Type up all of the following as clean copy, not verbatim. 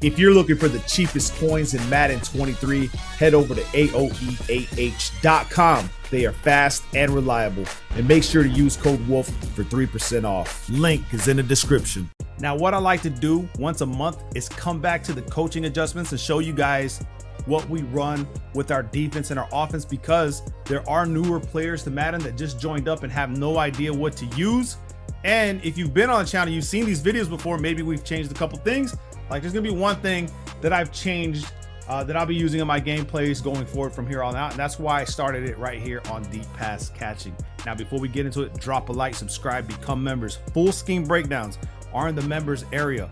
If you're looking for the cheapest coins in Madden 23, head over to AOEAH.com. They are fast and reliable. And make sure to use code WOLF for 3% off. Link is in the description. Now, what I like to do once a month is come back to the coaching adjustments and show you guys what we run with our defense and our offense, because there are newer players to Madden that just joined up and have no idea what to use. And if you've been on the channel, you've seen these videos before, maybe we've changed a couple things. Like there's gonna be one thing that I've changed that I'll be using in my gameplays going forward from here on out. And that's why I started it right here on deep pass catching. Now, before we get into it, drop a like, subscribe, become members. Full scheme breakdowns are in the members area.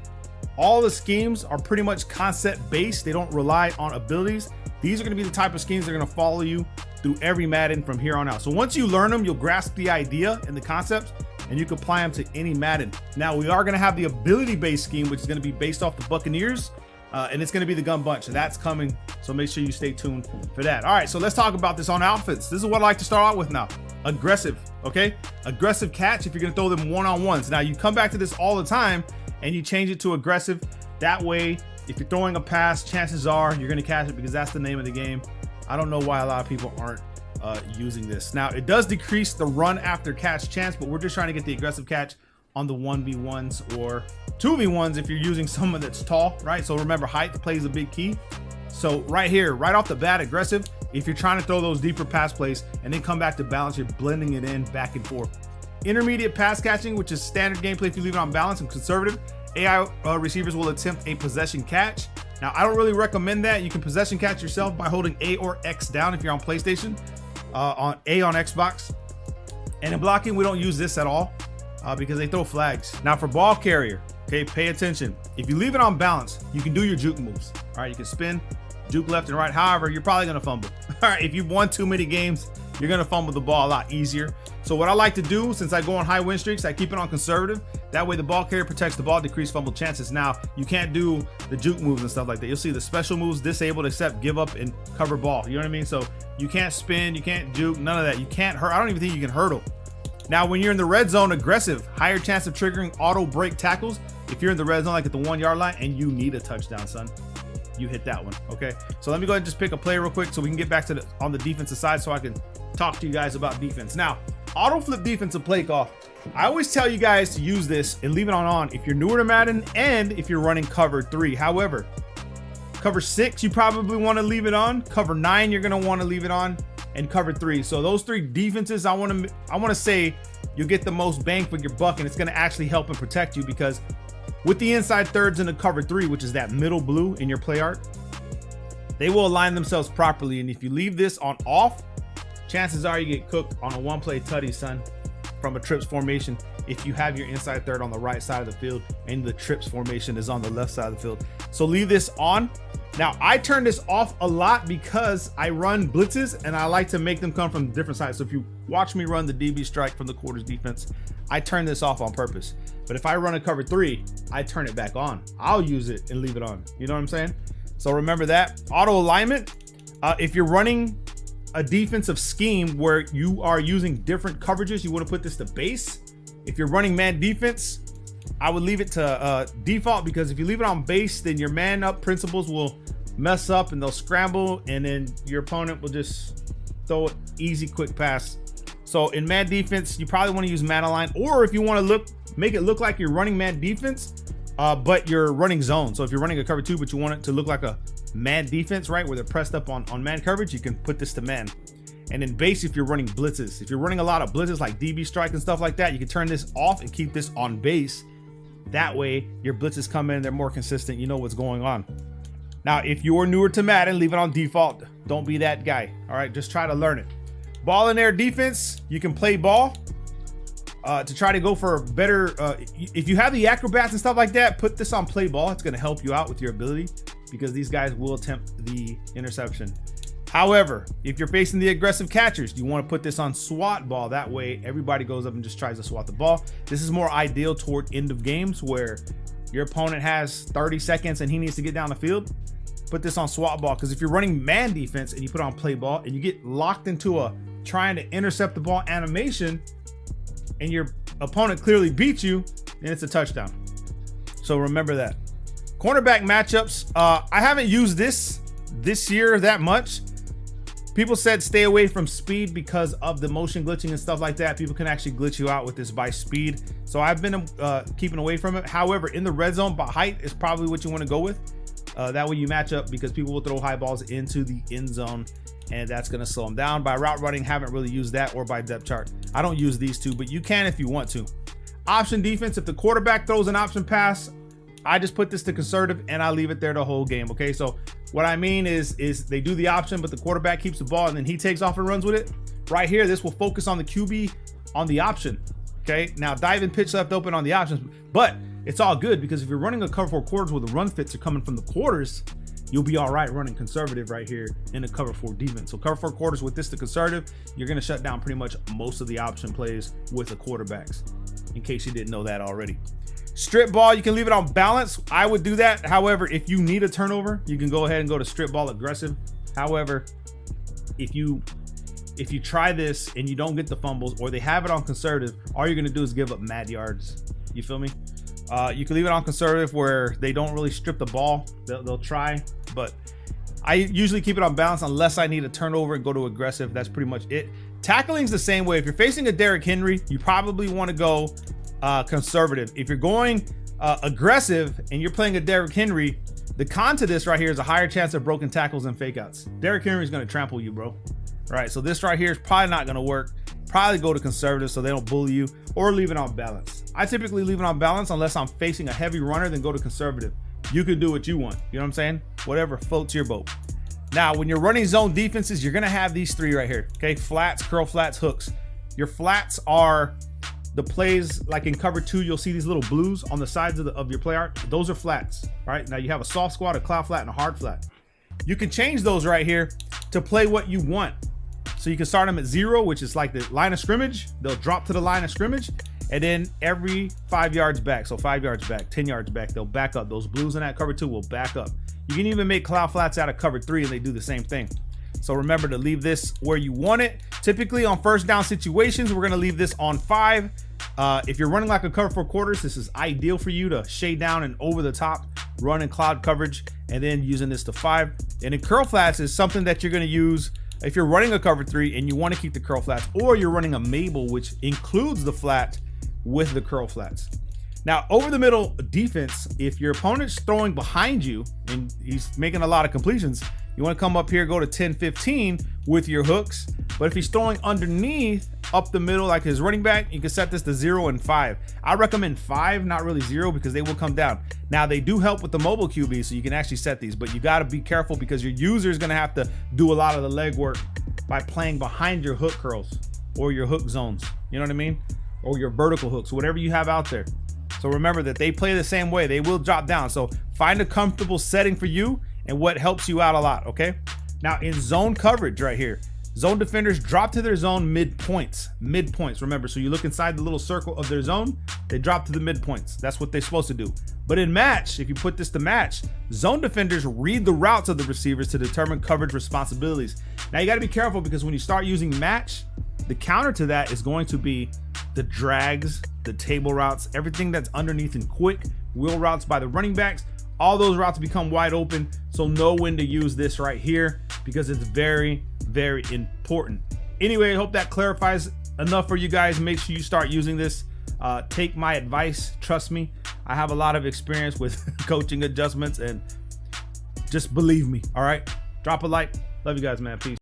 All the schemes are pretty much concept based. They don't rely on abilities. These are gonna be the type of schemes that are gonna follow you through every Madden from here on out. So once you learn them, you'll grasp the idea and the concepts, and you can apply them to any Madden. Now, we are gonna have the ability-based scheme, which is gonna be based off the Buccaneers, and it's gonna be the gun bunch, and that's coming, so make sure you stay tuned for that. All right, so let's talk about this on outfits. This is what I like to start out with now. Aggressive, okay? Aggressive catch if you're gonna throw them one-on-ones. Now, you come back to this all the time, and you change it to aggressive. That way, if you're throwing a pass, chances are you're gonna catch it because that's the name of the game. I don't know why a lot of people aren't using this. Now, it does decrease the run after catch chance, but we're just trying to get the aggressive catch on the 1v1s or 2v1s if you're using someone that's tall, right? So remember, height plays a big key. So right here, right off the bat, aggressive, if you're trying to throw those deeper pass plays and then come back to balance, you're blending it in back and forth. Intermediate pass catching, which is standard gameplay if you leave it on balance, and conservative, AI receivers will attempt a possession catch. Now, I don't really recommend that. You can possession catch yourself by holding A or X down if you're on PlayStation, on A on Xbox. And in blocking, we don't use this at all because they throw flags. Now, for ball carrier, okay, pay attention. If you leave it on balance, you can do your juke moves. All right, you can spin, juke left and right. However, you're probably gonna fumble. All right, if you've won too many games, you're gonna fumble the ball a lot easier. So what I like to do, since I go on high win streaks, I keep it on conservative. That way the ball carrier protects the ball, decrease fumble chances. Now, you can't do the juke moves and stuff like that. You'll see the special moves disabled except give up and cover ball. You know what I mean? So you can't spin, you can't juke, none of that. You can't hurt. I don't even think you can hurdle. Now, when you're in the red zone, aggressive, higher chance of triggering auto break tackles. If you're in the red zone, like at the 1 yard line, and you need a touchdown, son, you hit that one. Okay, so let me go ahead and just pick a play real quick so we can get back to on the defensive side so I can talk to you guys about defense. Now, auto flip defensive play call. I always tell you guys to use this and leave it on if you're newer to Madden and if you're running cover 3. However, cover 6, you probably want to leave it on. Cover 9, you're going to want to leave it on, and cover 3. So those 3 defenses, I want to say you'll get the most bang for your buck, and it's going to actually help and protect you, because with the inside thirds in the cover 3, which is that middle blue in your play art, they will align themselves properly. And if you leave this on off, chances are you get cooked on a one-play tutty, son, from a trips formation if you have your inside third on the right side of the field and the trips formation is on the left side of the field. So leave this on. Now, I turn this off a lot because I run blitzes and I like to make them come from different sides. So if you watch me run the DB strike from the quarters defense, I turn this off on purpose. But if I run a cover 3, I turn it back on. I'll use it and leave it on. You know what I'm saying? So remember that. Auto alignment, if you're running a defensive scheme where you are using different coverages, you want to put this to base. If you're running man defense, I would leave it to default, because if you leave it on base, then your man up principles will mess up and they'll scramble, and then your opponent will just throw an easy quick pass. So in man defense, you probably want to use man align, or if you want to make it look like you're running man defense, but you're running zone. So if you're running a cover 2 but you want it to look like a man defense, right, where they're pressed up on man coverage, you can put this to man. And in base, if you're running blitzes, if you're running a lot of blitzes like DB strike and stuff like that, you can turn this off and keep this on base. That way your blitzes come in, they're more consistent, you know what's going on. Now, if you're newer to Madden, leave it on default. Don't be that guy. All right, just try to learn it. Ball in air defense, you can play ball to try to go for a better, if you have the acrobats and stuff like that, put this on play ball. It's going to help you out with your ability, because these guys will attempt the interception. However, if you're facing the aggressive catchers, you want to put this on SWAT ball. That way everybody goes up and just tries to swat the ball. This is more ideal toward end of games where your opponent has 30 seconds and he needs to get down the field. Put this on SWAT ball, because if you're running man defense and you put on play ball and you get locked into a trying to intercept the ball animation and your opponent clearly beats you, then it's a touchdown. So remember that. Cornerback matchups. I haven't used this year that much. People said stay away from speed because of the motion glitching and stuff like that. People can actually glitch you out with this by speed. So I've been keeping away from it. However, in the red zone, height is probably what you want to go with. That way you match up, because people will throw high balls into the end zone, and that's going to slow them down. By route running, haven't really used that, or by depth chart. I don't use these two, but you can if you want to. Option defense, if the quarterback throws an option pass, I just put this to conservative and I leave it there the whole game. Okay, so what I mean is they do the option, but the quarterback keeps the ball and then he takes off and runs with it. Right here, this will focus on the QB on the option. Okay, now dive and pitch left open on the options, but it's all good, because if you're running a cover 4 quarters where the run fits are coming from the quarters, you'll be all right running conservative right here in the cover 4 defense. So cover 4 quarters with this to conservative, you're going to shut down pretty much most of the option plays with the quarterbacks, in case you didn't know that already. Strip ball, you can leave it on balance. I would do that. However, if you need a turnover, you can go ahead and go to strip ball aggressive. However, if you try this and you don't get the fumbles, or they have it on conservative, all you're going to do is give up mad yards. You feel me? You can leave it on conservative where they don't really strip the ball. They'll try, but I usually keep it on balance unless I need a turnover and go to aggressive. That's pretty much it. Tackling's the same way. If you're facing a Derrick Henry, you probably want to go conservative. If you're going aggressive and you're playing a Derrick Henry, the con to this right here is a higher chance of broken tackles and fake outs. Derrick Henry is going to trample you, bro. All right, so this right here is probably not going to work. Probably go to conservative so they don't bully you, or leave it on balance. I typically leave it on balance unless I'm facing a heavy runner, then go to conservative. You can do what you want. You know what I'm saying? Whatever floats your boat. Now, when you're running zone defenses, you're going to have these 3 right here. Okay, flats, curl flats, hooks. Your flats are the plays like in cover 2, you'll see these little blues on the sides of your play art. Those are flats, right? Now you have a soft squat, a cloud flat, and a hard flat. You can change those right here to play what you want. So you can start them at 0, which is like the line of scrimmage. They'll drop to the line of scrimmage, and then every 5 yards back, so 5 yards back, 10 yards back, they'll back up. Those blues in that cover 2 will back up. You can even make cloud flats out of cover 3, and they do the same thing. So remember to leave this where you want it. Typically on first down situations, we're going to leave this on 5. If you're running like a cover 4 quarters, this is ideal for you to shade down and over the top, run in cloud coverage, and then using this to 5. And then curl flats is something that you're going to use if you're running a cover 3 and you want to keep the curl flats, or you're running a Mabel, which includes the flat with the curl flats. Now, over the middle defense, if your opponent's throwing behind you and he's making a lot of completions, you want to come up here, go to 10-15 with your hooks. But if he's throwing underneath up the middle like his running back, you can set this to 0 and 5. I recommend 5, not really 0, because they will come down. Now, they do help with the mobile QB, so you can actually set these, but you got to be careful because your user is going to have to do a lot of the leg work by playing behind your hook curls or your hook zones. You know what I mean? Or your vertical hooks, whatever you have out there. So remember that they play the same way. They will drop down. So find a comfortable setting for you and what helps you out a lot, okay? Now, in zone coverage right here, zone defenders drop to their zone midpoints. Remember, so you look inside the little circle of their zone, they drop to the midpoints. That's what they're supposed to do. But in match, if you put this to match, zone defenders read the routes of the receivers to determine coverage responsibilities. Now, you got to be careful because when you start using match, the counter to that is going to be the drags, the table routes, everything that's underneath and quick, wheel routes by the running backs. All those routes become wide open. So know when to use this right here because it's very, very important. Anyway, I hope that clarifies enough for you guys. Make sure you start using this. Take my advice. Trust me, I have a lot of experience with coaching adjustments, and just believe me. All right, drop a like. Love you guys, man. Peace.